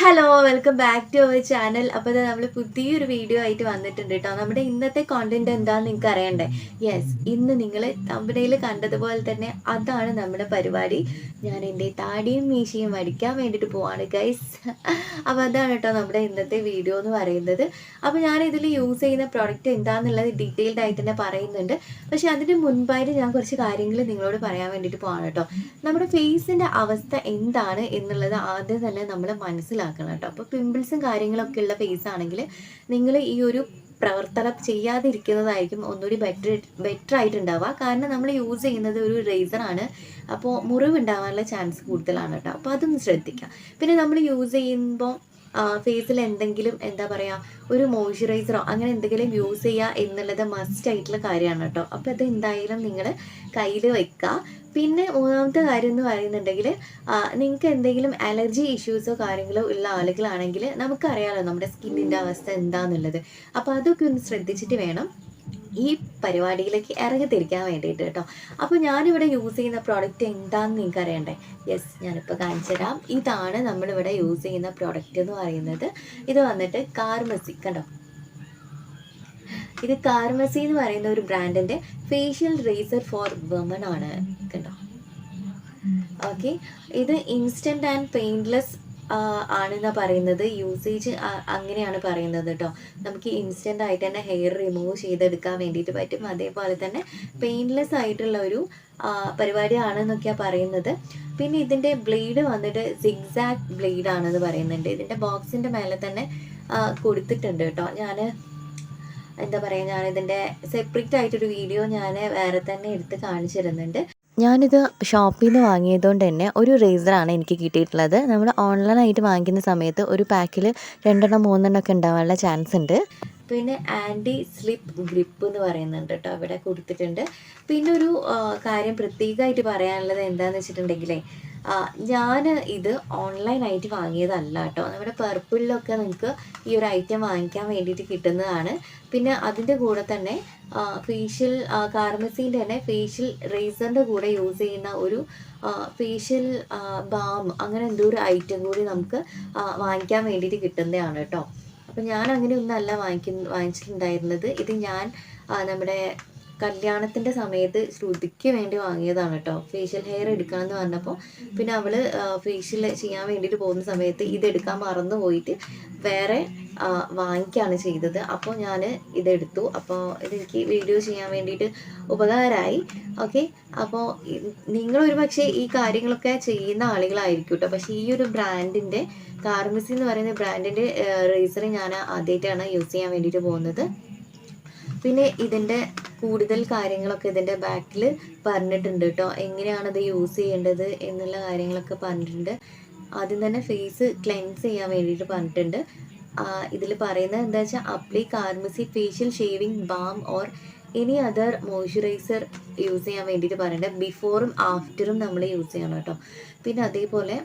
Hello welcome back to our channel. അപ്പോൾ നമ്മൾ പുതിയൊരു വീഡിയോ ആയിട്ട് വന്നിട്ടുണ്ട് കേട്ടോ. നമ്മുടെ ഇന്നത്തെ കോണ്ടന്റ് എന്താണെന്ന് നിങ്ങൾക്ക് അറിയണ്ടേ? യെസ്, ഇന്ന് നിങ്ങൾ തമ്പനയിൽ കണ്ടതുപോലെ തന്നെ അതാണ് നമ്മുടെ പരിപാടി. ഞാൻ എൻ്റെ താടിയും മീശയും വടിക്കാൻ വേണ്ടിയിട്ട് പോവാണ് ഗൈസ്. അപ്പോൾ അതാണ് കേട്ടോ നമ്മുടെ ഇന്നത്തെ വീഡിയോ എന്ന് പറയുന്നത്. അപ്പോൾ ഞാൻ ഇതിൽ യൂസ് ചെയ്യുന്ന പ്രോഡക്റ്റ് എന്താണെന്നുള്ളത് ഡീറ്റെയിൽഡ് ആയിട്ട് തന്നെ പറയുന്നുണ്ട്. പക്ഷെ അതിന് മുൻപായിട്ട് ഞാൻ കുറച്ച് കാര്യങ്ങൾ നിങ്ങളോട് പറയാൻ വേണ്ടിയിട്ട് പോവാണ് കേട്ടോ. നമ്മുടെ ഫേസിൻ്റെ അവസ്ഥ എന്താണ് എന്നുള്ളത് ആദ്യം തന്നെ നമ്മൾ മനസ്സിലാക്കണം കേട്ടോ. അപ്പോൾ പിമ്പിൾസും കാര്യങ്ങളൊക്കെ ഉള്ള ഫേസ് ആണെങ്കിൽ നിങ്ങൾ ഈ ഒരു പ്രവർത്തനം ചെയ്യാതിരിക്കുന്നതായിരിക്കും ഒന്നുകൂടി ബെറ്റർ ആയിട്ടുണ്ടാവുക. കാരണം നമ്മൾ യൂസ് ചെയ്യുന്നത് ഒരു റേസറാണ്. അപ്പോൾ മുറിവ് ഉണ്ടാവാനുള്ള ചാൻസ് കൂടുതലാണ് കേട്ടോ. അപ്പോൾ അതൊന്ന് ശ്രദ്ധിക്കാം. പിന്നെ നമ്മൾ യൂസ് ചെയ്യുമ്പോൾ ഫേസിൽ എന്തെങ്കിലും എന്താ പറയുക, ഒരു മോയ്സ്ചറൈസറോ അങ്ങനെ എന്തെങ്കിലും യൂസ് ചെയ്യുക എന്നുള്ളത് മസ്റ്റ് ആയിട്ടുള്ള കാര്യമാണ് കേട്ടോ. അപ്പോൾ അത് എന്തായാലും നിങ്ങൾ കയ്യിൽ വെക്കുക. പിന്നെ മൂന്നാമത്തെ കാര്യം എന്ന് പറയുന്നുണ്ടെങ്കിൽ നിങ്ങൾക്ക് എന്തെങ്കിലും അലർജി ഇഷ്യൂസോ കാര്യങ്ങളോ ഉള്ള ആളുകളാണെങ്കിൽ നമുക്കറിയാമല്ലോ നമ്മുടെ സ്കിന്നിൻ്റെ അവസ്ഥ എന്താണെന്നുള്ളത്. അപ്പോൾ അതൊക്കെ ഒന്ന് ശ്രദ്ധിച്ചിട്ട് വേണം ഈ പരിപാടിയിലേക്ക് ഇറങ്ങിത്തിരിക്കാൻ വേണ്ടിയിട്ട് കേട്ടോ. അപ്പോൾ ഞാനിവിടെ യൂസ് ചെയ്യുന്ന പ്രോഡക്റ്റ് എന്താണെന്ന് നിങ്ങൾക്ക് അറിയണ്ടേ? യെസ്, ഞാനിപ്പോൾ കാണിച്ചു തരാം. ഇതാണ് നമ്മളിവിടെ യൂസ് ചെയ്യുന്ന പ്രോഡക്റ്റ് എന്ന് പറയുന്നത്. ഇത് വന്നിട്ട് കാർമസി, കണ്ടോ, ഇത് കാർമസി എന്ന് പറയുന്ന ഒരു ബ്രാൻഡിൻ്റെ ഫേഷ്യൽ റേസർ ഫോർ വുമൺ ആണ്, കണ്ടോ. ഓക്കെ, ഇത് ഇൻസ്റ്റൻറ്റ് ആൻഡ് പെയിൻലെസ് ആണെന്നാണ് പറയുന്നത്. യൂസേജ് അങ്ങനെയാണ് പറയുന്നത് കേട്ടോ. നമുക്ക് ഇൻസ്റ്റൻ്റ് ആയിട്ട് തന്നെ ഹെയർ റിമൂവ് ചെയ്തെടുക്കാൻ വേണ്ടിയിട്ട് പറ്റും. അതേപോലെ തന്നെ പെയിൻലെസ് ആയിട്ടുള്ള ഒരു പരിപാടിയാണെന്നൊക്കെയാണ് പറയുന്നത്. പിന്നെ ഇതിൻ്റെ ബ്ലേഡ് വന്നിട്ട് സിഗ്സാഗ് ബ്ലേഡ് ആണെന്ന് പറയുന്നുണ്ട്. ഇതിൻ്റെ ബോക്സിൻ്റെ മേലെ തന്നെ കൊടുത്തിട്ടുണ്ട് കേട്ടോ. ഞാൻ എന്താ പറയുക, ഞാനിതിൻ്റെ സെപ്പറേറ്റ് ആയിട്ടൊരു വീഡിയോ ഞാൻ വേറെ തന്നെ എടുത്ത് കാണിച്ചിരുന്നുണ്ട്. ഞാനിത് ഷോപ്പിൽ നിന്ന് വാങ്ങിയതുകൊണ്ട് തന്നെ ഒരു റേസറാണ് എനിക്ക് കിട്ടിയിട്ടുള്ളത്. നമ്മൾ ഓൺലൈനായിട്ട് വാങ്ങിക്കുന്ന സമയത്ത് ഒരു പാക്കിൽ 2 3 ഒക്കെ ഉണ്ടാവാനുള്ള ചാൻസ് ഉണ്ട്. പിന്നെ ആൻറ്റി സ്ലിപ്പ് ഗ്രിപ്പ് എന്ന് പറയുന്നുണ്ട് കേട്ടോ, അവിടെ കൊടുത്തിട്ടുണ്ട്. പിന്നെ ഒരു കാര്യം പ്രത്യേകമായിട്ട് പറയാനുള്ളത് എന്താണെന്ന് വെച്ചിട്ടുണ്ടെങ്കിലേ, ഞാൻ ഇത് ഓൺലൈനായിട്ട് വാങ്ങിയതല്ല കേട്ടോ. നമ്മുടെ പർപ്പിളിലൊക്കെ നിങ്ങൾക്ക് ഈ ഒരു ഐറ്റം വാങ്ങിക്കാൻ വേണ്ടിയിട്ട് കിട്ടുന്നതാണ്. പിന്നെ അതിൻ്റെ കൂടെ തന്നെ ഫേഷ്യൽ കാർമസീൻ്റെ തന്നെ ഫേഷ്യൽ റേസറിൻ്റെ കൂടെ യൂസ് ചെയ്യുന്ന ഒരു ഫേഷ്യൽ ബാം, അങ്ങനെ എന്തോ ഒരു ഐറ്റം കൂടി നമുക്ക് വാങ്ങിക്കാൻ വേണ്ടിയിട്ട് കിട്ടുന്നതാണ് കേട്ടോ. അപ്പം ഞാൻ അങ്ങനെയൊന്നല്ല വാങ്ങിച്ചിട്ടുണ്ടായിരുന്നത്. ഇത് ഞാൻ നമ്മുടെ കല്യാണത്തിൻ്റെ സമയത്ത് ശ്രുതിക്ക് വേണ്ടി വാങ്ങിയതാണ് കേട്ടോ. ഫേഷ്യൽ ഹെയർ എടുക്കണമെന്ന് പറഞ്ഞപ്പോൾ പിന്നെ അവൾ ഫേഷ്യൽ ചെയ്യാൻ വേണ്ടിയിട്ട് പോകുന്ന സമയത്ത് ഇതെടുക്കാൻ മറന്നു പോയിട്ട് വേറെ വാങ്ങിക്കുകയാണ് ചെയ്തത്. അപ്പോൾ ഞാൻ ഇതെടുത്തു. അപ്പോൾ ഇതെനിക്ക് വീഡിയോ ചെയ്യാൻ വേണ്ടിയിട്ട് ഉപകാരമായി. ഓക്കെ, അപ്പോൾ നിങ്ങളൊരു പക്ഷേ ഈ കാര്യങ്ങളൊക്കെ ചെയ്യുന്ന ആളുകളായിരിക്കും കേട്ടോ. പക്ഷേ ഈ ഒരു ബ്രാൻഡിൻ്റെ കാർമസി എന്ന് പറയുന്ന ബ്രാൻഡിൻ്റെ റേസർ ഞാൻ ആദ്യമായിട്ടാണ് യൂസ് ചെയ്യാൻ വേണ്ടിയിട്ട് പോകുന്നത്. പിന്നെ ഇതിൻ്റെ കൂടുതൽ കാര്യങ്ങളൊക്കെ ഇതിൻ്റെ ബാക്കിൽ പറഞ്ഞിട്ടുണ്ട് കേട്ടോ. എങ്ങനെയാണത് യൂസ് ചെയ്യേണ്ടത് എന്നുള്ള കാര്യങ്ങളൊക്കെ പറഞ്ഞിട്ടുണ്ട്. ആദ്യം തന്നെ ഫേസ് ക്ലെൻസ് ചെയ്യാൻ വേണ്ടിയിട്ട് പറഞ്ഞിട്ടുണ്ട്. ഇതിൽ പറയുന്നത് എന്താ വെച്ചാൽ, apply Carmex facial shaving balm or any other moisturizer use ചെയ്യാൻ വേണ്ടിയിട്ട് പറയുന്നുണ്ട്. ബിഫോറും ആഫ്റ്ററും നമ്മൾ യൂസ് ചെയ്യണം കേട്ടോ. പിന്നെ അതേപോലെ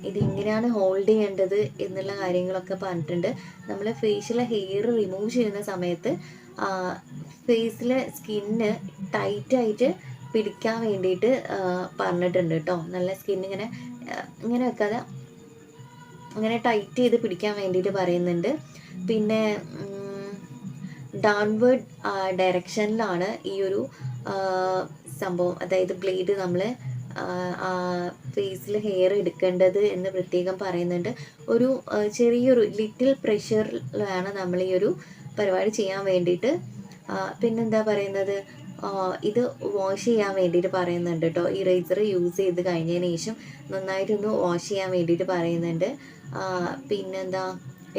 ഇത് എങ്ങനെയാണ് ഹോൾഡ് ചെയ്യേണ്ടത് എന്നുള്ള കാര്യങ്ങളൊക്കെ പറഞ്ഞിട്ടുണ്ട്. നമ്മൾ ഫേഷ്യൽ ഹെയർ റിമൂവ് ചെയ്യുന്ന സമയത്ത് ഫേസിലെ സ്കിന്ന് ടൈറ്റായിട്ട് പിടിക്കാൻ വേണ്ടിയിട്ട് പറഞ്ഞിട്ടുണ്ട് കേട്ടോ. നല്ല സ്കിന്നിങ്ങനെ ഇങ്ങനെ വെക്കാതെ അങ്ങനെ ടൈറ്റ് ചെയ്ത് പിടിക്കാൻ വേണ്ടിയിട്ട് പറയുന്നുണ്ട്. പിന്നെ ഡൗൺവേർഡ് ഡയറക്ഷനിലാണ് ഈ ഒരു സംഭവം, അതായത് ബ്ലേഡ് നമ്മൾ ഫേസിൽ ഹെയർ എടുക്കേണ്ടത് എന്ന് പ്രത്യേകം പറയുന്നുണ്ട്. ഒരു ചെറിയൊരു ലിറ്റിൽ പ്രഷറിലാണ് നമ്മൾ ഈ ഒരു പരിപാടി ചെയ്യാൻ വേണ്ടിയിട്ട്. പിന്നെന്താ പറയുന്നത്, ഇത് വാഷ് ചെയ്യാൻ വേണ്ടിയിട്ട് പറയുന്നുണ്ട് കേട്ടോ. ഈ റേസർ യൂസ് ചെയ്ത് കഴിഞ്ഞതിന് ശേഷം നന്നായിട്ടൊന്ന് വാഷ് ചെയ്യാൻ വേണ്ടിയിട്ട് പറയുന്നുണ്ട്. പിന്നെന്താ,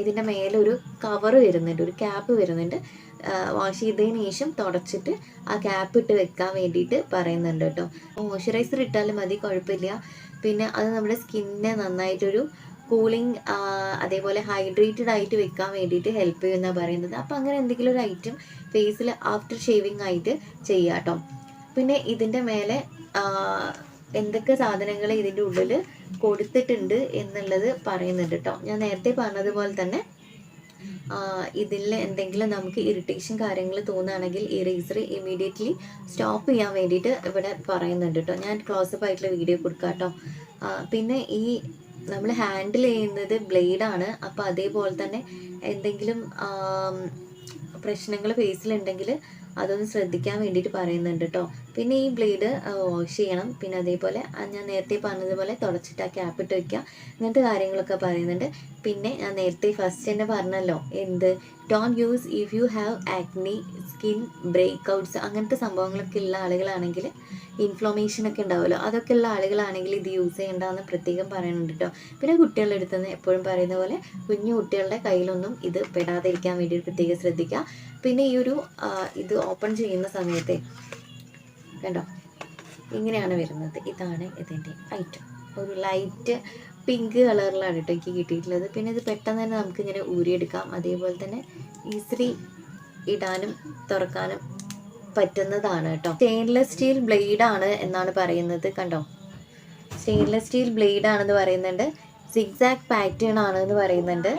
ഇതിൻ്റെ മേലെ ഒരു കവർ വരുന്നുണ്ട്, ഒരു ക്യാപ്പ് വരുന്നുണ്ട്. വാഷ് ചെയ്തതിന് ശേഷം തുടച്ചിട്ട് ആ ക്യാപ്പ് ഇട്ട് വെക്കാൻ വേണ്ടിയിട്ട് പറയുന്നുണ്ട് കേട്ടോ. മോയ്സ്ചറൈസർ ഇട്ടാലും മതി, കുഴപ്പമില്ല. പിന്നെ അത് നമ്മുടെ സ്കിന്നിനെ നന്നായിട്ടൊരു കൂളിങ് അതേപോലെ ഹൈഡ്രേറ്റഡ് ആയിട്ട് വെക്കാൻ വേണ്ടിയിട്ട് ഹെൽപ്പ് ചെയ്യുമെന്നാണ് പറയുന്നത്. അപ്പോൾ അങ്ങനെ എന്തെങ്കിലും ഒരു ഐറ്റം ഫേസിൽ ആഫ്റ്റർ ഷേവിങ് ആയിട്ട് ചെയ്യാം കേട്ടോ. പിന്നെ ഇതിൻ്റെ മേലെ എന്തൊക്കെ സാധനങ്ങൾ ഇതിൻ്റെ ഉള്ളിൽ കൊടുത്തിട്ടുണ്ട് എന്നുള്ളത് പറയുന്നുണ്ട് കേട്ടോ. ഞാൻ നേരത്തെ പറഞ്ഞതുപോലെ തന്നെ ഇതിൽ എന്തെങ്കിലും നമുക്ക് ഇറിറ്റേഷൻ കാര്യങ്ങൾ തോന്നുകയാണെങ്കിൽ ഈ റേസർ ഇമീഡിയറ്റ്ലി സ്റ്റോപ്പ് ചെയ്യാൻ വേണ്ടിയിട്ട് ഇവിടെ പറയുന്നുണ്ട് കേട്ടോ. ഞാൻ ക്ലോസപ്പ് ആയിട്ടുള്ള വീഡിയോ കൊടുക്കാം കേട്ടോ. പിന്നെ ഈ നമ്മൾ ഹാൻഡിൽ ചെയ്യുന്നത് ബ്ലേഡാണ്. അപ്പോൾ അതേപോലെ തന്നെ എന്തെങ്കിലും പ്രശ്നങ്ങൾ ഫേസിലുണ്ടെങ്കിൽ അതൊന്ന് ശ്രദ്ധിക്കാൻ വേണ്ടിയിട്ട് പറയുന്നുണ്ട് കേട്ടോ. പിന്നെ ഈ ബ്ലേഡ് വാഷ് ചെയ്യണം. പിന്നെ അതേപോലെ ഞാൻ നേരത്തെ പറഞ്ഞതുപോലെ തുടച്ചിട്ട് ആ ക്യാപ്പിട്ട് വയ്ക്കുക, ഇങ്ങനത്തെ കാര്യങ്ങളൊക്കെ പറയുന്നുണ്ട്. പിന്നെ ഞാൻ നേരത്തെ ഫസ്റ്റ് തന്നെ പറഞ്ഞല്ലോ, എന്ത് don't use if you have acne, skin breakouts, അങ്ങനത്തെ സംഭവങ്ങളൊക്കെ ഉള്ള ആളുകളാണെങ്കിൽ, ഇൻഫ്ലമേഷൻ ഒക്കെ ഉണ്ടാവുമല്ലോ, അതൊക്കെ ഉള്ള ആളുകളാണെങ്കിൽ ഇത് യൂസ് ചെയ്യേണ്ടതെന്ന് പ്രത്യേകം പറയുന്നുണ്ട് കേട്ടോ. പിന്നെ കുട്ടികളുടെ അടുത്ത് നിന്ന് എപ്പോഴും പറയുന്ന പോലെ കുഞ്ഞു കുട്ടികളുടെ കയ്യിലൊന്നും ഇത് പെടാതിരിക്കാൻ വേണ്ടി പ്രത്യേകം ശ്രദ്ധിക്കുക. പിന്നെ ഈ ഒരു ഇത് ഓപ്പൺ ചെയ്യുന്ന സമയത്ത് കണ്ടോ, ഇങ്ങനെയാണ് വരുന്നത്. ഇതാണ് ഇതിൻ്റെ ഐറ്റം. ഒരു ലൈറ്റ് പിങ്ക് കളറിലാണ് കേട്ടോ എനിക്ക് കിട്ടിയിട്ടുള്ളത്. പിന്നെ ഇത് പെട്ടെന്ന് തന്നെ നമുക്കിങ്ങനെ ഊരിയെടുക്കാം. അതേപോലെ തന്നെ ഈസിലി ഇടാനും തുറക്കാനും പറ്റുന്നതാണ് കേട്ടോ. സ്റ്റെയിൻലെസ് സ്റ്റീൽ ബ്ലേഡാണ് എന്നാണ് പറയുന്നത്. കണ്ടോ, സ്റ്റെയിൻലെസ് സ്റ്റീൽ ബ്ലേഡ് ആണെന്ന് പറയുന്നുണ്ട്. സിഗ്സാഗ് പാറ്റേൺ ആണെന്ന് പറയുന്നുണ്ട്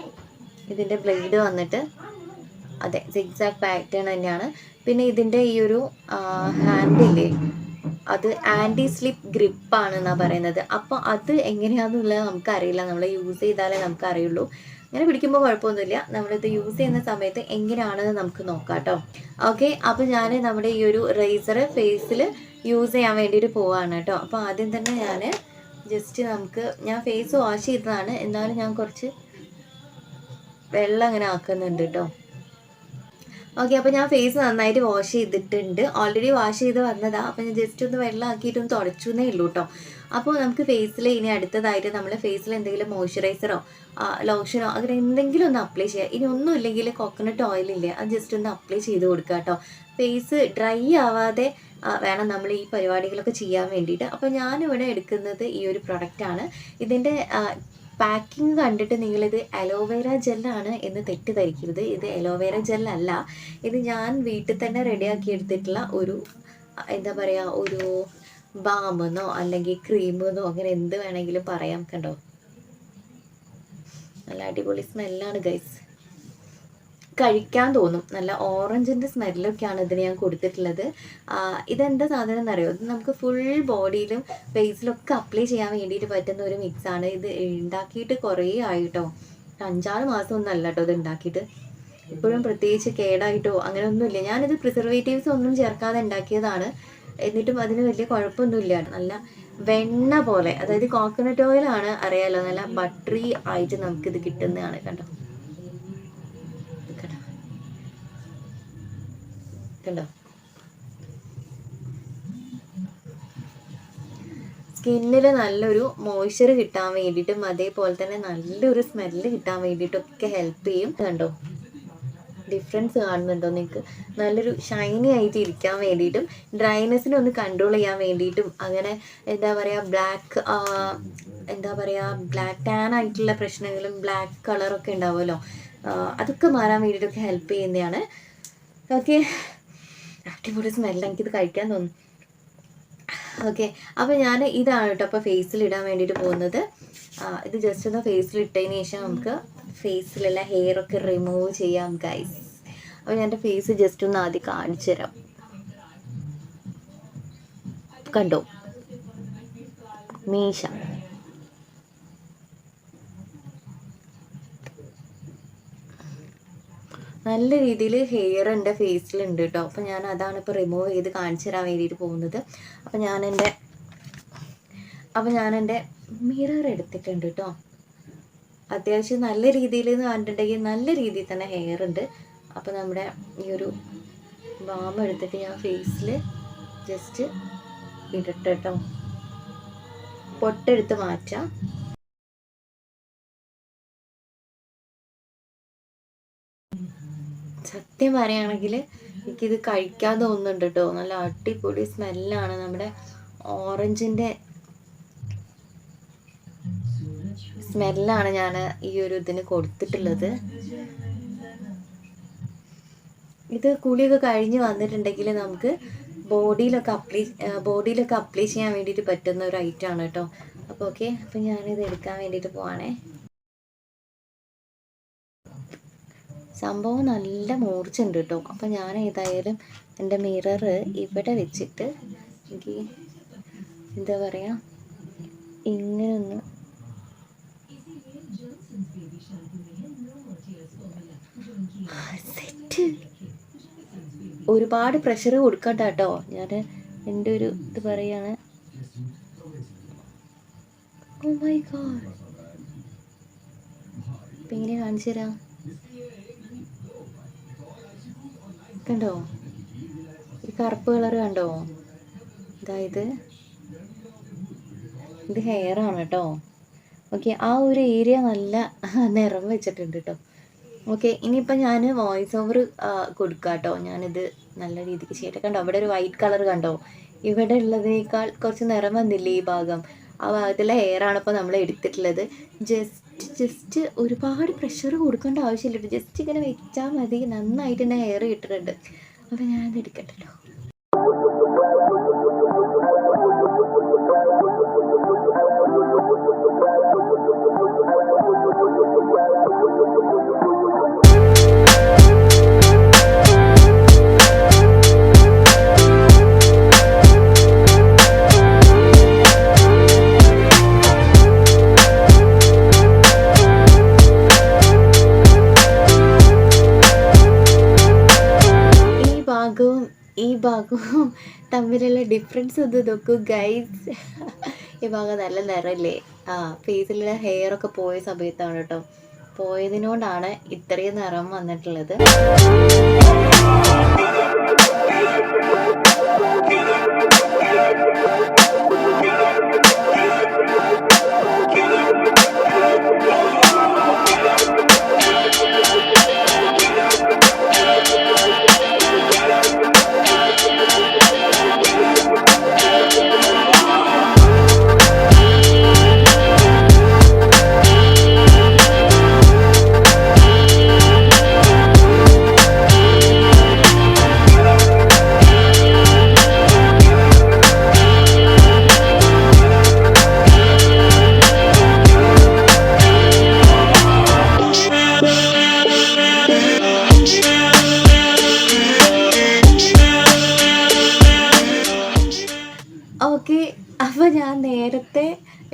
ഇതിൻ്റെ ബ്ലേഡ് വന്നിട്ട്. അതെ, സിഗ്സാഗ് പാറ്റേൺ തന്നെയാണ്. പിന്നെ ഇതിൻ്റെ ഈ ഒരു ഹാൻഡില്ലേ, അത് ആൻറ്റി സ്ലിപ്പ് ഗ്രിപ്പാണെന്നാണ് പറയുന്നത്. അപ്പോൾ അത് എങ്ങനെയാണെന്നുള്ളത് നമുക്കറിയില്ല, നമ്മൾ യൂസ് ചെയ്താലേ നമുക്കറിയുള്ളൂ. ഇങ്ങനെ പിടിക്കുമ്പോൾ കുഴപ്പമൊന്നുമില്ല, നമ്മളിത് യൂസ് ചെയ്യുന്ന സമയത്ത് എങ്ങനെയാണെന്ന് നമുക്ക് നോക്കാം കേട്ടോ. ഓക്കെ, അപ്പോൾ ഞാൻ നമ്മുടെ ഈ ഒരു റേസർ ഫേസിൽ യൂസ് ചെയ്യാൻ വേണ്ടിയിട്ട് പോവാണ് കേട്ടോ. അപ്പോൾ ആദ്യം തന്നെ ഞാൻ ഫേസ് വാഷ് ചെയ്തതാണ്, എന്നാലും ഞാൻ കുറച്ച് വെള്ളം അങ്ങനെ ആക്കുന്നുണ്ട് കേട്ടോ. ഓക്കെ, അപ്പോൾ ഞാൻ ഫേസ് നന്നായിട്ട് വാഷ് ചെയ്തിട്ടുണ്ട്. ഓൾറെഡി വാഷ് ചെയ്ത് വന്നതാണ്. അപ്പോൾ ഞാൻ ജസ്റ്റ് ഒന്ന് വെള്ളം ആക്കിയിട്ടൊന്ന് തുടച്ചെന്നേ ഉള്ളൂ കേട്ടോ. അപ്പോൾ നമുക്ക് ഫേസിൽ ഇനി അടുത്തതായിട്ട് നമ്മൾ ഫേസിൽ എന്തെങ്കിലും മോയ്സ്ചറൈസറോ ലോഷനോ അങ്ങനെ എന്തെങ്കിലും ഒന്ന് അപ്ലൈ ചെയ്യുക. ഇനി ഒന്നും ഇല്ലെങ്കിൽ കോക്കനട്ട് ഓയിലില്ലേ, അത് ജസ്റ്റ് ഒന്ന് അപ്ലൈ ചെയ്ത് കൊടുക്കുക കേട്ടോ. ഫേസ് ഡ്രൈ ആവാതെ വേണം നമ്മൾ ഈ പരിപാടികളൊക്കെ ചെയ്യാൻ വേണ്ടിയിട്ട്. അപ്പോൾ ഞാനിവിടെ എടുക്കുന്നത് ഈ ഒരു പ്രൊഡക്റ്റാണ്. ഇതിൻ്റെ പാക്കിങ് കണ്ടിട്ട് നിങ്ങളിത് അലോവേര ജെല്ലാണ് എന്ന് തെറ്റിദ്ധരിക്കരുത്. ഇത് അലോവേര ജെല്ലല്ല. ഇത് ഞാൻ വീട്ടിൽ തന്നെ റെഡിയാക്കി എടുത്തിട്ടുള്ള ഒരു എന്താ പറയുക, ഒരു ബാമെന്നോ അല്ലെങ്കിൽ ക്രീമെന്നോ അങ്ങനെ എന്ത് വേണമെങ്കിലും പറയാം. കണ്ടോ, നല്ല അടിപൊളി സ്മെല്ലാണ് ഗൈസ്. കഴിക്കാൻ തോന്നും. നല്ല ഓറഞ്ചിൻ്റെ സ്മെല്ലൊക്കെയാണ് ഇതിന് ഞാൻ കൊടുത്തിട്ടുള്ളത്. ഇതെന്താ സാധനം എന്നറിയോ, ഇത് നമുക്ക് ഫുൾ ബോഡിയിലും ഫേസിലൊക്കെ അപ്ലൈ ചെയ്യാൻ വേണ്ടിയിട്ട് പറ്റുന്ന ഒരു മിക്സാണ്. ഇത് ഉണ്ടാക്കിയിട്ട് കുറേ ആയിട്ടോ, 5-6 മാസം ഒന്നും അല്ല കേട്ടോ ഇത് ഉണ്ടാക്കിയിട്ട്. ഇപ്പോഴും പ്രത്യേകിച്ച് കേടായിട്ടോ അങ്ങനെ ഒന്നുമില്ല. ഞാനിത് പ്രിസർവേറ്റീവ്സ് ഒന്നും ചേർക്കാതെ ഉണ്ടാക്കിയതാണ്. എന്നിട്ടും അതിന് വലിയ കുഴപ്പമൊന്നുമില്ല. നല്ല വെണ്ണ പോലെ, അതായത് കോക്കനട്ട് ഓയിലാണ്, അറിയാലോ, നല്ല ബട്ടറി ആയിട്ട് നമുക്കിത് കിട്ടുന്നതാണ്. കണ്ടോ കണ്ടോ, സ്കിന്നിൽ നല്ലൊരു മോയ്സ്ചർ കിട്ടാൻ വേണ്ടിയിട്ടും അതേപോലെ തന്നെ നല്ലൊരു സ്മെല്ല് കിട്ടാൻ വേണ്ടിയിട്ടൊക്കെ ഹെൽപ്പ് ചെയ്യും. കണ്ടോ, ഡിഫറൻസ് കാണുന്നുണ്ടോ നിങ്ങൾക്ക്? നല്ലൊരു ഷൈനി ആയിട്ട് ഇരിക്കാൻ വേണ്ടിയിട്ടും ഡ്രൈനെസ്സിനെ ഒന്ന് കൺട്രോൾ ചെയ്യാൻ വേണ്ടിയിട്ടും അങ്ങനെ ബ്ലാക്ക് ടാൻ ആയിട്ടുള്ള പ്രശ്നങ്ങളും ബ്ലാക്ക് കളറൊക്കെ ഉണ്ടാവുമല്ലോ, അതൊക്കെ മാറാൻ വേണ്ടിയിട്ടൊക്കെ ഹെൽപ്പ് ചെയ്യുന്നതാണ്. ഓക്കെ, അടിപൊളി സ്മെല്ല്, എനിക്കിത് കഴിക്കാൻ തോന്നും. ഓക്കെ, അപ്പോൾ ഞാൻ ഇതാണ് കേട്ടോ അപ്പോൾ ഫേസിലിടാൻ വേണ്ടിയിട്ട് പോകുന്നത്. ഇത് ജസ്റ്റ് ഒന്ന് ഫേസിലിട്ടതിന് ശേഷം നമുക്ക് ഫേസിലുള്ള ഹെയറൊക്കെ റിമൂവ് ചെയ്യാം ഗൈസ്. അപ്പോൾ ഞാൻ എൻ്റെ ഫേസ് ജസ്റ്റ് ഒന്ന് ആദ്യം കാണിച്ചു തരാം. കണ്ടോ, മീശ നല്ല രീതിയിൽ ഹെയർ എൻ്റെ ഫേസിലുണ്ട് കേട്ടോ. അപ്പോൾ ഞാൻ അതാണ് ഇപ്പോൾ റിമൂവ് ചെയ്ത് കാണിച്ചു തരാൻ വേണ്ടിയിട്ട് പോകുന്നത്. അപ്പോൾ ഞാൻ എൻ്റെ മിറർ എടുത്തിട്ടുണ്ട് കേട്ടോ. അത്യാവശ്യം നല്ല രീതിയിൽ എന്ന് പറഞ്ഞിട്ടുണ്ടെങ്കിൽ നല്ല രീതിയിൽ തന്നെ ഹെയർ ഉണ്ട്. അപ്പോൾ നമ്മുടെ ഈ ഒരു ബാം എടുത്തിട്ട് ഞാൻ ഫേസിൽ ജസ്റ്റ് ഇടട്ടെ കേട്ടോ. പൊട്ടെടുത്ത് മാറ്റാം. സത്യം പറയുകയാണെങ്കിൽ എനിക്കിത് കഴിക്കാൻ തോന്നുന്നുണ്ട് കേട്ടോ. നല്ല അടിപൊളി സ്മെല്ലാണ്. നമ്മുടെ ഓറഞ്ചിൻ്റെ സ്മെല്ലാണ് ഞാൻ ഈ ഒരു ഇതിന് കൊടുത്തിട്ടുള്ളത്. ഇത് കുളിയൊക്കെ കഴിഞ്ഞ് വന്നിട്ടുണ്ടെങ്കിൽ നമുക്ക് ബോഡിയിലൊക്കെ അപ്ലൈ ചെയ്യാൻ വേണ്ടിയിട്ട് പറ്റുന്ന ഒരു ഐറ്റമാണ് കേട്ടോ. അപ്പോൾ ഓക്കെ, അപ്പോൾ ഞാനിത് എടുക്കാൻ വേണ്ടിയിട്ട് പോവാണേ. സംഭവം നല്ല മൂർച്ചയുണ്ട് കേട്ടോ. അപ്പം ഞാൻ ഏതായാലും എൻ്റെ മിറർ ഇവിടെ വെച്ചിട്ട് എനിക്ക് എന്താ പറയുക, ഇങ്ങനെ ഒന്ന് സെറ്റ്. ഒരുപാട് പ്രഷർ കൊടുക്കണ്ട കേട്ടോ, ഞാൻ എൻ്റെ ഒരു ഇത് പറയാണ്. ഓ മൈ ഗോഡ്, ഇപ്പം ഇങ്ങനെ കാണിച്ചു തരാം. കണ്ടോ ഈ കറുപ്പ് കളർ കണ്ടോ? അതായത് ഇത് ഹെയർ ആണ് കേട്ടോ. ഓക്കെ, ആ ഒരു ഏരിയ നല്ല നിറം വെച്ചിട്ടുണ്ട് കേട്ടോ. ഓക്കെ, ഇനിയിപ്പോൾ ഞാൻ വോയിസ് ഓവർ കൊടുക്കാം കേട്ടോ. ഞാനിത് നല്ല രീതിക്ക് ചെയ്യട്ടെ. കണ്ടോ അവിടെ ഒരു വൈറ്റ് കളർ കണ്ടോ? ഇവിടെ ഉള്ളതിനേക്കാൾ കുറച്ച് നിറം വന്നില്ലേ ഈ ഭാഗം? ആ ഭാഗത്തിലെ ഹെയർ ആണ് ഇപ്പോൾ നമ്മൾ എടുത്തിട്ടുള്ളത്. ജസ്റ്റ് ഒരുപാട് പ്രഷർ കൊടുക്കേണ്ട ആവശ്യമില്ല. ജസ്റ്റ് ഇങ്ങനെ വെച്ചാൽ മതി. നന്നായിട്ട് തന്നെ ഹെയർ കിട്ടുന്നുണ്ട്. അപ്പോൾ ഞാനത് എടുക്കട്ടെ കേട്ടോ. ഈ ഭാഗവും തമ്മിലുള്ള ഡിഫറൻസ് ഒന്ന് നോക്കൂ ഗൈസ്. ഈ ഭാഗം നല്ല നിറമില്ലേ? ഫേസിലുള്ള ഹെയർ ഒക്കെ പോയ സമയത്താണ് കേട്ടോ. പോയതിനോടാണ് ഇത്രയും നിറം വന്നിട്ടുള്ളത്. ഓക്കെ, അപ്പോൾ ഞാൻ നേരത്തെ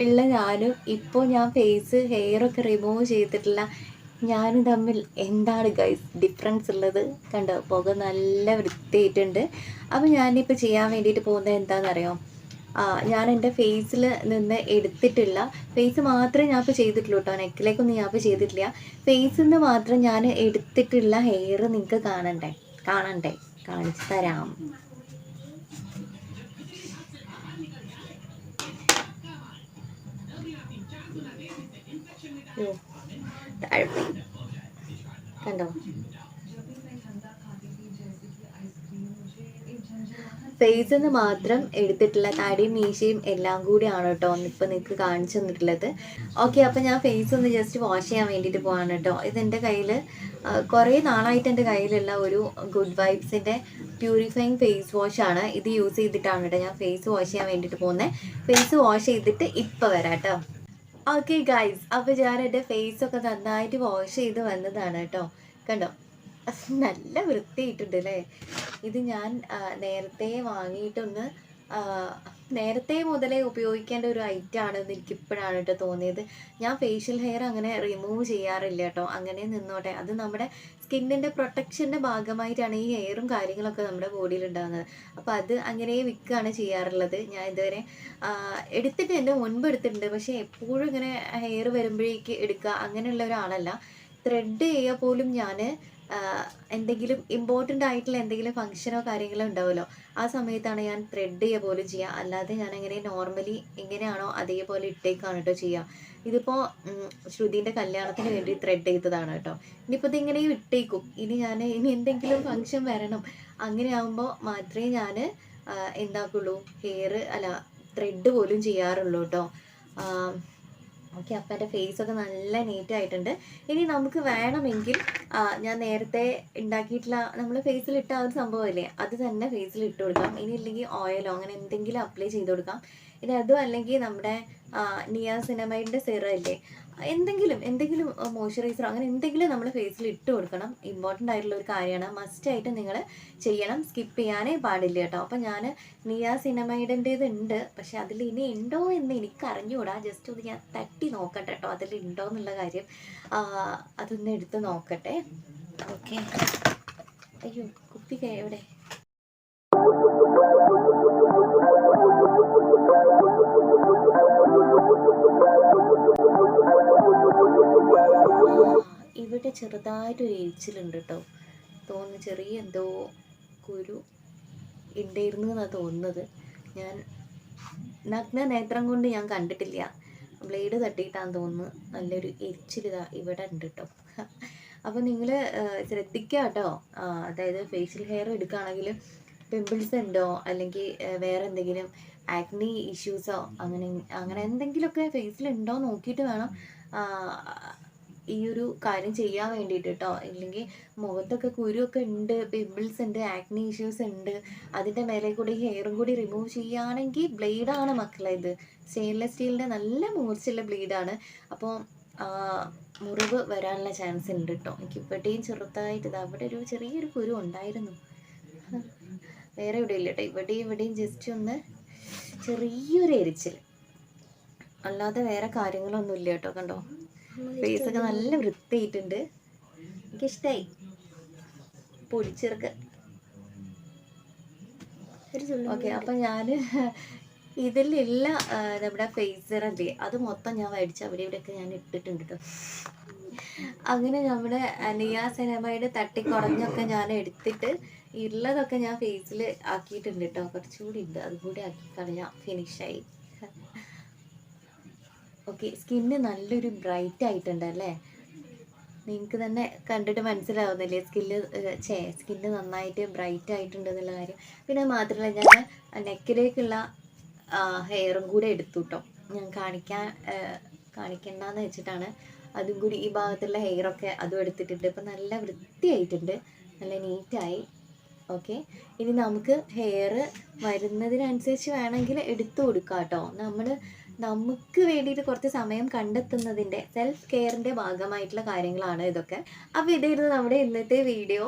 ഉള്ള ഞാനും ഇപ്പോൾ ഞാൻ ഫേസ് ഹെയറൊക്കെ റിമൂവ് ചെയ്തിട്ടില്ല ഞാനും തമ്മിൽ എന്താണ് ഗൈസ് ഡിഫറൻസ് ഉള്ളത്? കണ്ടോ, പുക നല്ല വൃത്തിയായിട്ടുണ്ട്. അപ്പോൾ ഞാനിപ്പോൾ ചെയ്യാൻ വേണ്ടിയിട്ട് പോകുന്നത് എന്താണെന്നറിയോ? ഞാൻ എൻ്റെ ഫേസിൽ നിന്ന് എടുത്തിട്ടില്ല, ഫേസ് മാത്രമേ ഞാൻ ഇപ്പോൾ ചെയ്തിട്ടുള്ളൂ കേട്ടോ. നെക്കിലേക്കൊന്നും ഞാൻ ഇപ്പോൾ ചെയ്തിട്ടില്ല. ഫേസിൽ നിന്ന് മാത്രം ഞാൻ എടുത്തിട്ടുള്ള ഹെയർ നിങ്ങൾക്ക് കാണണ്ടേ? കാണിച്ചു തരാം. കണ്ടോ, ഫേസിൽ നിന്ന് മാത്രം എടുത്തിട്ടുള്ള താടിയും മീശയും എല്ലാം കൂടിയാണ് കേട്ടോ ഇപ്പം നിങ്ങൾക്ക് കാണിച്ചു തന്നിട്ടുള്ളത്. ഓക്കെ, അപ്പം ഞാൻ ഫേസ് ഒന്ന് ജസ്റ്റ് വാഷ് ചെയ്യാൻ വേണ്ടിയിട്ട് പോവാണ് കേട്ടോ. ഇതെൻ്റെ കയ്യിൽ കുറേ നാളായിട്ട് എൻ്റെ കയ്യിലുള്ള ഒരു ഗുഡ് വൈബ്സിൻ്റെ പ്യൂരിഫൈങ് ഫേസ് വാഷാണ്. ഇത് യൂസ് ചെയ്തിട്ടാണ് കേട്ടോ ഞാൻ ഫേസ് വാഷ് ചെയ്യാൻ വേണ്ടിയിട്ട് പോകുന്നത്. ഫേസ് വാഷ് ചെയ്തിട്ട് ഇപ്പം വരാം കേട്ടോ. ഓക്കെ ഗൈസ്, അപ്പോൾ ഞാൻ എൻ്റെ ഫേസൊക്കെ നന്നായിട്ട് വാഷ് ചെയ്ത് വന്നതാണ് കേട്ടോ. കണ്ടോ, നല്ല വൃത്തിയായിട്ടുണ്ട് അല്ലേ? ഇത് ഞാൻ നേരത്തെ വാങ്ങിയിട്ടൊന്ന് നേരത്തെ മുതലേ ഉപയോഗിക്കേണ്ട ഒരു ഐറ്റം ആണെന്ന് എനിക്കിപ്പോഴാണ് കേട്ടോ തോന്നിയത്. ഞാൻ ഫേഷ്യൽ ഹെയർ അങ്ങനെ റിമൂവ് ചെയ്യാറില്ല കേട്ടോ, അങ്ങനെ നിന്നോട്ടെ. അത് നമ്മുടെ സ്കിന്നിൻ്റെ പ്രൊട്ടക്ഷൻ്റെ ഭാഗമായിട്ടാണ് ഈ ഹെയറും കാര്യങ്ങളൊക്കെ നമ്മുടെ ബോഡിയിൽ ഉണ്ടാകുന്നത്. അപ്പോൾ അത് അങ്ങനെ വിൽക്കുകയാണ് ചെയ്യാറുള്ളത്. ഞാൻ ഇതുവരെ എടുത്തിട്ട് എൻ്റെ മുൻപ് എടുത്തിട്ടുണ്ട്, പക്ഷേ എപ്പോഴും ഇങ്ങനെ ഹെയർ വരുമ്പോഴേക്ക് എടുക്കുക അങ്ങനെയുള്ള ഒരാളല്ല. ത്രെഡ് ചെയ്യുക പോലും ഞാൻ എന്തെങ്കിലും ഇമ്പോർട്ടൻ്റ് ആയിട്ടുള്ള എന്തെങ്കിലും ഫംഗ്ഷനോ കാര്യങ്ങളോ ഉണ്ടാവുമല്ലോ, ആ സമയത്താണ് ഞാൻ ത്രെഡ് ചെയ്യുക പോലും ചെയ്യുക. അല്ലാതെ ഞാൻ എങ്ങനെ നോർമലി എങ്ങനെയാണോ അതേപോലെ ഇട്ടേക്കാണ് കേട്ടോ ചെയ്യുക. ഇതിപ്പോൾ ശ്രുതിൻ്റെ കല്യാണത്തിന് വേണ്ടി ത്രെഡ് ചെയ്തതാണ് കേട്ടോ. ഇനിയിപ്പോൾ ഇതിങ്ങനെ ഇട്ടേക്കും. ഇനി എന്തെങ്കിലും ഫംഗ്ഷൻ വരണം, അങ്ങനെ ആകുമ്പോൾ മാത്രമേ ഞാൻ എന്താക്കുള്ളൂ, ത്രെഡ് പോലും ചെയ്യാറുള്ളൂ കേട്ടോ. ഓക്കെ, അപ്പം എൻ്റെ ഫേസൊക്കെ നല്ല നീറ്റായിട്ടുണ്ട്. ഇനി നമുക്ക് വേണമെങ്കിൽ ഞാൻ നേരത്തെ ഉണ്ടാക്കിയിട്ടുള്ള നമ്മൾ ഫേസിലിട്ട ആ ഒരു സംഭവമില്ലേ, അത് തന്നെ ഫേസിൽ ഇട്ട് കൊടുക്കാം. ഇനി ഇല്ലെങ്കിൽ ഓയിലോ അങ്ങനെ എന്തെങ്കിലും അപ്ലൈ ചെയ്ത് കൊടുക്കാം. ഇനി അതും അല്ലെങ്കിൽ നമ്മുടെ നിയാസിനമൈഡിൻ്റെ സിറം ഇല്ലേ, എന്തെങ്കിലും മോയ്സ്ചറൈസർ അങ്ങനെ എന്തെങ്കിലും നമ്മൾ ഫേസിൽ ഇട്ട് കൊടുക്കണം. ഇമ്പോർട്ടൻ്റ് ആയിട്ടുള്ള ഒരു കാര്യമാണ്, മസ്റ്റായിട്ട് നിങ്ങൾ ചെയ്യണം, സ്കിപ്പ് ചെയ്യാനേ പാടില്ല കേട്ടോ. അപ്പം ഞാൻ നിയാസിനമൈഡിൻ്റേത് ഉണ്ട്, പക്ഷെ അതിൽ ഇനി ഉണ്ടോ എന്ന് എനിക്ക് അറിഞ്ഞുകൂടാ. ജസ്റ്റ് ഒന്ന് ഞാൻ തട്ടി നോക്കട്ടെ കേട്ടോ അതിൽ ഉണ്ടോ എന്നുള്ള കാര്യം. അതൊന്ന് എടുത്ത് നോക്കട്ടെ. ഓക്കെ. അയ്യോ കുപ്പി എവിടെ? ഇവിടെ ചെറുതായിട്ടൊരു എരിച്ചിലുണ്ട് കേട്ടോ. തോന്നുന്നു ചെറിയ എന്തോ കുരു ഉണ്ടായിരുന്നു എന്നാണ് തോന്നുന്നത്. ഞാൻ നഗ്ന നേത്രം കൊണ്ട് ഞാൻ കണ്ടിട്ടില്ല. ബ്ലേഡ് തട്ടിയിട്ടാന്ന് തോന്നുന്നു. നല്ലൊരു എരിച്ചിലിതാ ഇവിടെ ഉണ്ട് കേട്ടോ. അപ്പോൾ നിങ്ങൾ ശ്രദ്ധിക്കുക കേട്ടോ. അതായത് ഫേഷ്യൽ ഹെയർ എടുക്കുകയാണെങ്കിൽ പിമ്പിൾസ് ഉണ്ടോ അല്ലെങ്കിൽ വേറെ എന്തെങ്കിലും ആക്നി ഇഷ്യൂസോ അങ്ങനെ എന്തെങ്കിലുമൊക്കെ ഫേസിലുണ്ടോ നോക്കിയിട്ട് വേണം ഈ ഒരു കാര്യം ചെയ്യാൻ വേണ്ടിയിട്ട് കേട്ടോ. ഇല്ലെങ്കിൽ മുഖത്തൊക്കെ കുരുവൊക്കെ ഉണ്ട്, പിമ്പിൾസ് ഉണ്ട്, ആക്നി ഇഷ്യൂസ് ഉണ്ട്, അതിൻ്റെ മേലെ കൂടി ഹെയറും കൂടി റിമൂവ് ചെയ്യുകയാണെങ്കിൽ ബ്ലേഡാണ് മക്കളെ. ഇത് സ്റ്റെയിൻലെസ് സ്റ്റീലിൻ്റെ നല്ല മൂർച്ചയുള്ള ബ്ലേഡാണ്. അപ്പോൾ മുറിവ് വരാനുള്ള ചാൻസ് ഉണ്ട് കേട്ടോ. എനിക്ക് ഇവിടെയും ചെറുതായിട്ട് അവിടെ ഒരു ചെറിയൊരു കുരു ഉണ്ടായിരുന്നു. വേറെ ഇവിടെ ഇല്ല കേട്ടോ. ഇവിടെയും ജസ്റ്റ് ഒന്ന് ചെറിയൊരു എരിച്ചിൽ, അല്ലാതെ വേറെ കാര്യങ്ങളൊന്നും ഇല്ല കേട്ടോ. കണ്ടോ, ഫേസൊക്കെ നല്ല വൃത്തിയായിട്ടുണ്ട്. എനിക്കിഷ്ടായി. പൊടിച്ചെറുക്ക്. ഓക്കെ. അപ്പം ഞാൻ ഇതിലുള്ള നമ്മുടെ ഫേസറല്ലേ അത് മൊത്തം ഞാൻ മേടിച്ച് അവിടെ ഇവിടെയൊക്കെ ഞാൻ ഇട്ടിട്ടുണ്ട് കേട്ടോ. അങ്ങനെ നമ്മുടെ നിയാസിനമൈഡ് തട്ടിക്കുറഞ്ഞൊക്കെ ഞാൻ എടുത്തിട്ട് ഉള്ളതൊക്കെ ഞാൻ ഫേസിൽ ആക്കിയിട്ടുണ്ട് കേട്ടോ. കുറച്ചുകൂടി ഉണ്ട്, അതുകൂടി ആക്കി കളഞ്ഞാൽ ഫിനിഷായി. ഓക്കെ. സ്കിന്ന് നല്ലൊരു ബ്രൈറ്റ് ആയിട്ടുണ്ടല്ലേ? നിങ്ങൾക്ക് തന്നെ കണ്ടിട്ട് മനസ്സിലാവുന്നില്ലേ സ്കിന്ന് നന്നായിട്ട് ബ്രൈറ്റ് ആയിട്ടുണ്ട് എന്നുള്ള കാര്യം. പിന്നെ മാത്രമല്ല ഞാൻ നെക്കിലേക്കുള്ള ഹെയറും കൂടെ എടുത്തു കേട്ടോ. ഞാൻ കാണിക്കണ്ടെന്ന് വെച്ചിട്ടാണ് അതും കൂടി. ഈ ഭാഗത്തുള്ള ഹെയറൊക്കെ അതും എടുത്തിട്ടുണ്ട്. ഇപ്പം നല്ല വൃത്തിയായിട്ടുണ്ട്, നല്ല നീറ്റായി. ഓക്കെ. ഇനി നമുക്ക് ഹെയർ വരുന്നതിനനുസരിച്ച് വേണമെങ്കിൽ എടുത്തു കൊടുക്കാം കേട്ടോ. നമുക്ക് വേണ്ടിയിട്ട് കുറച്ച് സമയം കണ്ടെത്തുന്നതിൻ്റെ സെൽഫ് കെയറിൻ്റെ ഭാഗമായിട്ടുള്ള കാര്യങ്ങളാണ് ഇതൊക്കെ. അപ്പോൾ ഇതായിരുന്നു നമ്മുടെ ഇന്നത്തെ വീഡിയോ.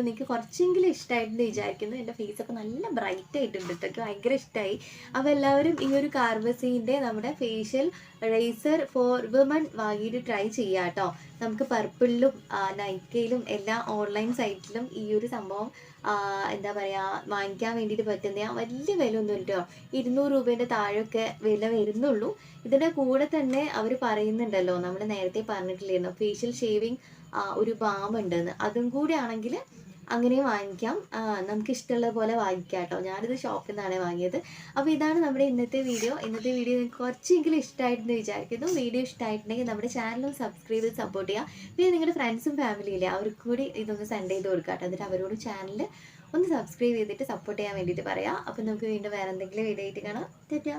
നിങ്ങൾക്ക് കുറച്ചെങ്കിലും ഇഷ്ടമായിട്ടെന്ന് വിചാരിക്കുന്നു. എൻ്റെ ഫേസൊക്കെ നല്ല ബ്രൈറ്റ് ആയിട്ടുണ്ട് കേട്ടോ. എനിക്ക് ഭയങ്കര ഇഷ്ടമായി. അപ്പോൾ എല്ലാവരും ഈ ഒരു കാർബസീൻ്റെ നമ്മുടെ ഫേഷ്യൽ റേസർ ഫോർ വുമൺ വാങ്ങിയിട്ട് ട്രൈ ചെയ്യാം കേട്ടോ. നമുക്ക് പർപ്പിളിലും നൈക്കയിലും എല്ലാ ഓൺലൈൻ സൈറ്റിലും ഈ ഒരു സംഭവം എന്താ പറയുക വാങ്ങിക്കാൻ വേണ്ടിയിട്ട് പറ്റുന്ന വലിയ വില ഒന്നും കേട്ടോ. 200 രൂപേൻ്റെ താഴെയൊക്കെ വില വരുന്നുള്ളൂ. ഇതിൻ്റെ കൂടെ തന്നെ അവർ പറയുന്നുണ്ടല്ലോ, നമ്മൾ നേരത്തെ പറഞ്ഞിട്ടില്ലായിരുന്നു ഫേഷ്യൽ ഷേവിങ് ഒരു ബാം ഉണ്ടെന്ന്. അതും കൂടി ആണെങ്കിൽ അങ്ങനെയും വാങ്ങിക്കാം. നമുക്ക് ഇഷ്ടമുള്ള പോലെ വാങ്ങിക്കാം കേട്ടോ. ഞാനിത് ഷോപ്പിൽ നിന്നാണ് വാങ്ങിയത്. അപ്പോൾ ഇതാണ് നമ്മുടെ ഇന്നത്തെ വീഡിയോ നിങ്ങൾക്ക് കുറച്ചെങ്കിലും ഇഷ്ടമായിട്ടെന്ന് വിചാരിക്കുന്നു. വീഡിയോ ഇഷ്ടമായിട്ടുണ്ടെങ്കിൽ നമ്മുടെ ചാനലും സബ്സ്ക്രൈബ് ചെയ്ത് സപ്പോർട്ട് ചെയ്യുക. പിന്നെ നിങ്ങളുടെ ഫ്രണ്ട്സും ഫാമിലിയില്ലേ അവർക്ക് കൂടി ഇതൊന്ന് സെൻഡ് ചെയ്ത് കൊടുക്കാം കേട്ടോ. എന്നിട്ട് അവരോട് ചാനൽ ഒന്ന് സബ്സ്ക്രൈബ് ചെയ്തിട്ട് സപ്പോർട്ട് ചെയ്യാൻ വേണ്ടിയിട്ട് പറയാം. അപ്പോൾ നമുക്ക് വീണ്ടും വേറെ എന്തെങ്കിലും വീഡിയോ ആയിട്ട് കാണാം. ടാറ്റാ.